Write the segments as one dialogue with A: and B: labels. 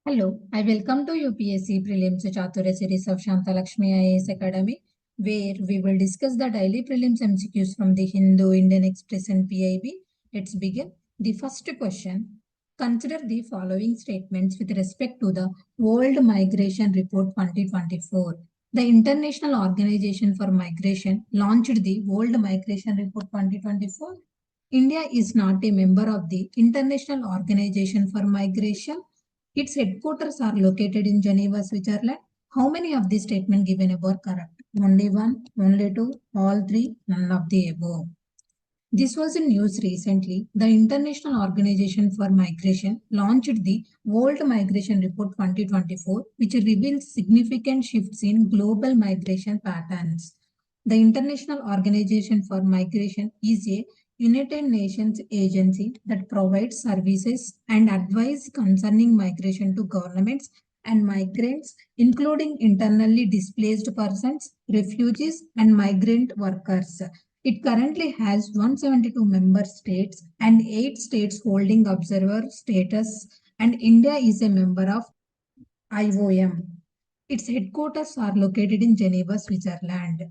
A: Hello, I welcome to UPSC Prelims Chaturya series of SHANTHA LAKSHMI IAS ACADEmy, where we will discuss the daily prelims MCQs from the Hindu, Indian Express and PIB. Let's begin. The first question. Consider the following statements with respect to the World Migration Report 2024. The International Organization for Migration launched the World Migration Report 2024. India is not a member of the International Organization for Migration. Its headquarters are located in Geneva, Switzerland. How many of these statements given above are correct? Only one, only two, all three, none of the above. This was in news recently. The International Organization for Migration launched the World Migration Report 2024, which reveals significant shifts in global migration patterns. The International Organization for Migration is a United Nations agency that provides services and advice concerning migration to governments and migrants, including internally displaced persons, refugees, and migrant workers. It currently has 172 member states and 8 states holding observer status, and India is a member of IOM. Its headquarters are located in Geneva, Switzerland.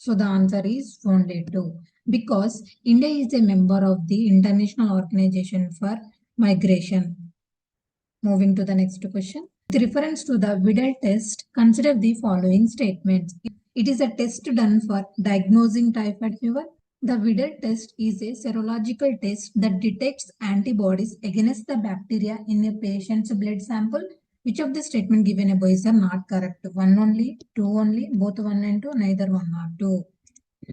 A: So the answer is only 2, because India is a member of the International Organization for Migration. Moving to the next question. With reference to the Vidal test, consider the following statements. It is a test done for diagnosing typhoid fever. The Vidal test is a serological test that detects antibodies against the bacteria in a patient's blood sample. Which of the statement given above is not correct? 1 only, 2 only, both 1 and 2, neither 1 or 2.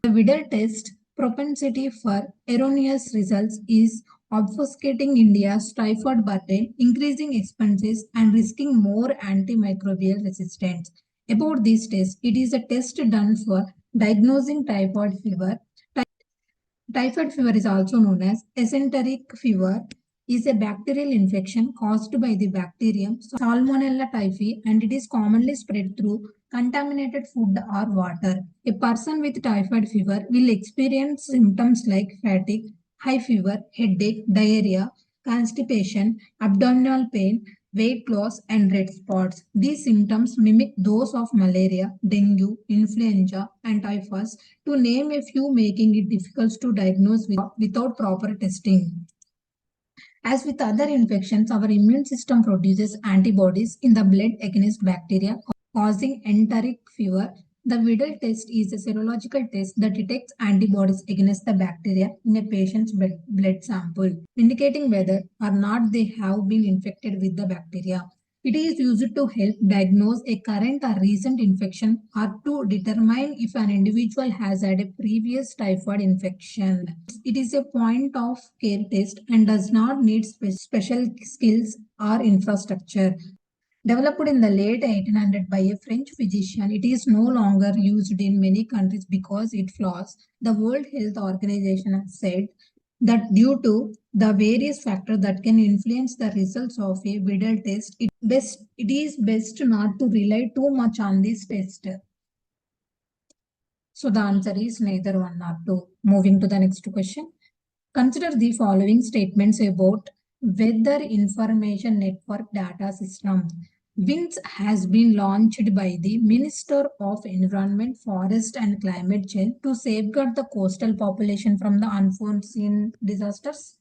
A: The Vidal test propensity for erroneous results is obfuscating India's typhoid burden, increasing expenses, and risking more antimicrobial resistance. About this test, it is a test done for diagnosing typhoid fever. Typhoid fever is also known as eccentric fever, is a bacterial infection caused by the bacterium Salmonella typhi, and it is commonly spread through contaminated food or water. A person with typhoid fever will experience symptoms like fatigue, high fever, headache, diarrhea, constipation, abdominal pain, weight loss, and red spots. These symptoms mimic those of malaria, dengue, influenza, and typhus, to name a few, making it difficult to diagnose without proper testing. As with other infections, our immune system produces antibodies in the blood against bacteria, causing enteric fever. The Vidal test is a serological test that detects antibodies against the bacteria in a patient's blood sample, indicating whether or not they have been infected with the bacteria. It is used to help diagnose a current or recent infection or to determine if an individual has had a previous typhoid infection. It is a point of care test and does not need special skills or infrastructure. Developed in the late 1800s by a French physician, it is no longer used in many countries because it flaws. The World Health Organization has said that due to the various factors that can influence the results of a Vidal test, it is best not to rely too much on this test. So the answer is neither 1 nor 2. Moving to the next question. Consider the following statements about Weather Information Network Data System. WINS has been launched by the Minister of Environment, Forest and Climate Change to safeguard the coastal population from the unforeseen disasters.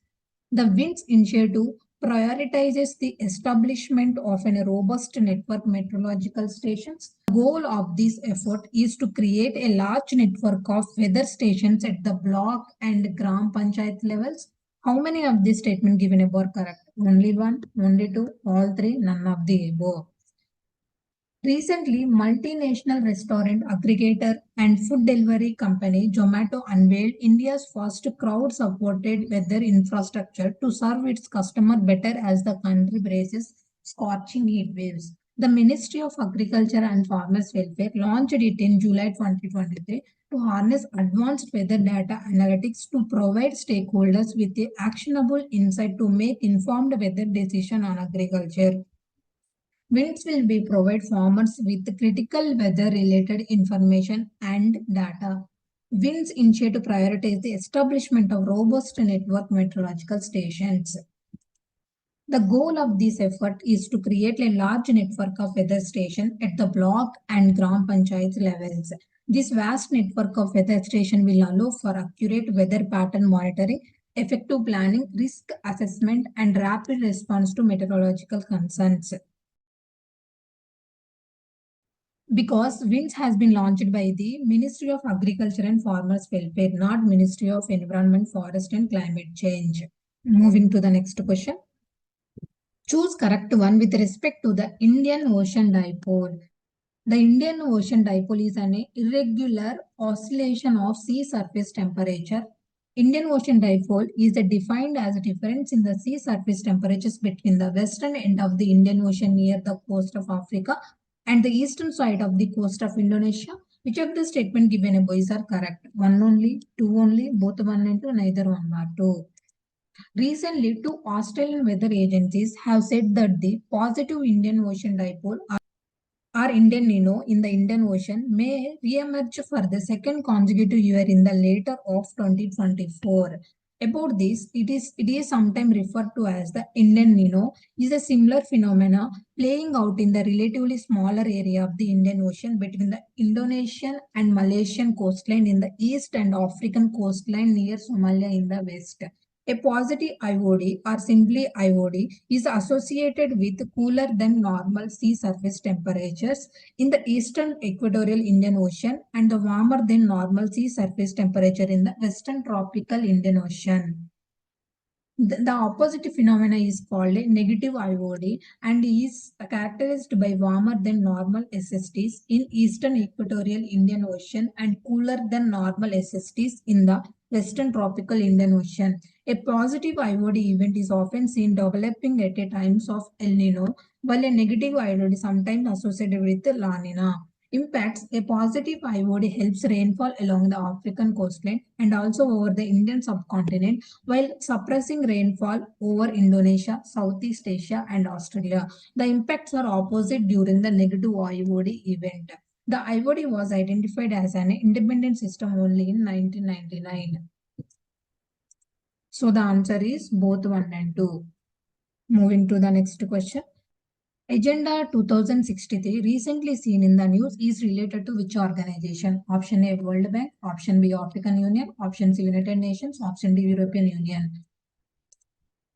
A: The WINS initiative prioritizes the establishment of a robust network meteorological stations. The goal of this effort is to create a large network of weather stations at the block and gram panchayat levels. How many of these statements given above are correct? Only 1, only 2, all 3, none of the above. Recently, multinational restaurant aggregator and food delivery company Zomato unveiled India's first crowd-supported weather infrastructure to serve its customers better as the country braces scorching heat waves. The Ministry of Agriculture and Farmers Welfare launched it in July 2023 to harness advanced weather data analytics to provide stakeholders with a actionable insight to make informed weather decisions on agriculture. WINS will be provide farmers with critical weather-related information and data. WINS initiate to prioritize the establishment of robust network meteorological stations. The goal of this effort is to create a large network of weather stations at the block and Gram Panchayat levels. This vast network of weather stations will allow for accurate weather pattern monitoring, effective planning, risk assessment, and rapid response to meteorological concerns. Because WINS has been launched by the Ministry of Agriculture and Farmers Welfare, not Ministry of Environment, Forest and Climate Change. Moving to the next question. Choose correct one with respect to the Indian Ocean Dipole. The Indian Ocean Dipole is an irregular oscillation of sea surface temperature. Indian Ocean Dipole is defined as a difference in the sea surface temperatures between the western end of the Indian Ocean near the coast of Africa and the eastern side of the coast of Indonesia. Which of the statement given above is correct? One only, two only, both one and two, neither one nor two. Recently, two Australian weather agencies have said that the positive Indian Ocean dipole or Indian Nino in the Indian Ocean may re-emerge for the second consecutive year in the later of 2024. About this, it is sometimes referred to as the Indian Nino, is a similar phenomena playing out in the relatively smaller area of the Indian Ocean between the Indonesian and Malaysian coastline in the east and African coastline near Somalia in the west. A positive IOD or simply IOD is associated with cooler than normal sea surface temperatures in the eastern equatorial Indian Ocean and the warmer than normal sea surface temperature in the western tropical Indian Ocean. The opposite phenomena is called a negative IOD and is characterized by warmer than normal SSTs in eastern equatorial Indian Ocean and cooler than normal SSTs in the western tropical Indian Ocean. A positive IOD event is often seen developing at a times of El Nino, while a negative IOD is sometimes associated with La Nina. Impacts. A positive IOD helps rainfall along the African coastline and also over the Indian subcontinent, while suppressing rainfall over Indonesia, Southeast Asia, and Australia. The impacts are opposite during the negative IOD event. The IOD was identified as an independent system only in 1999. So the answer is both 1 and 2. Moving to the next question. Agenda 2063 recently seen in the news is related to which organization? Option A, World Bank. Option B, African Union. Option C, United Nations. Option D, European Union.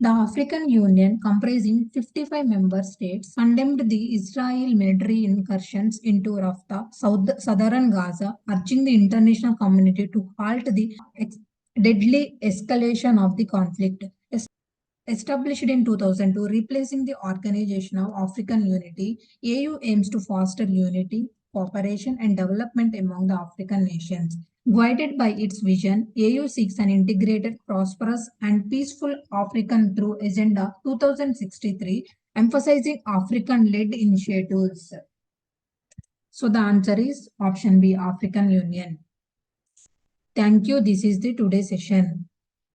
A: The African Union, comprising 55 member states, condemned the Israel military incursions into Rafah, southern Gaza, urging the international community to halt the deadly escalation of the conflict. Established in 2002, replacing the Organization of African Unity, AU aims to foster unity, cooperation, and development among the African nations. Guided by its vision, AU seeks an integrated, prosperous, and peaceful African through Agenda 2063, emphasizing African-led initiatives. So the answer is option B, African Union. Thank you. This is the today's session.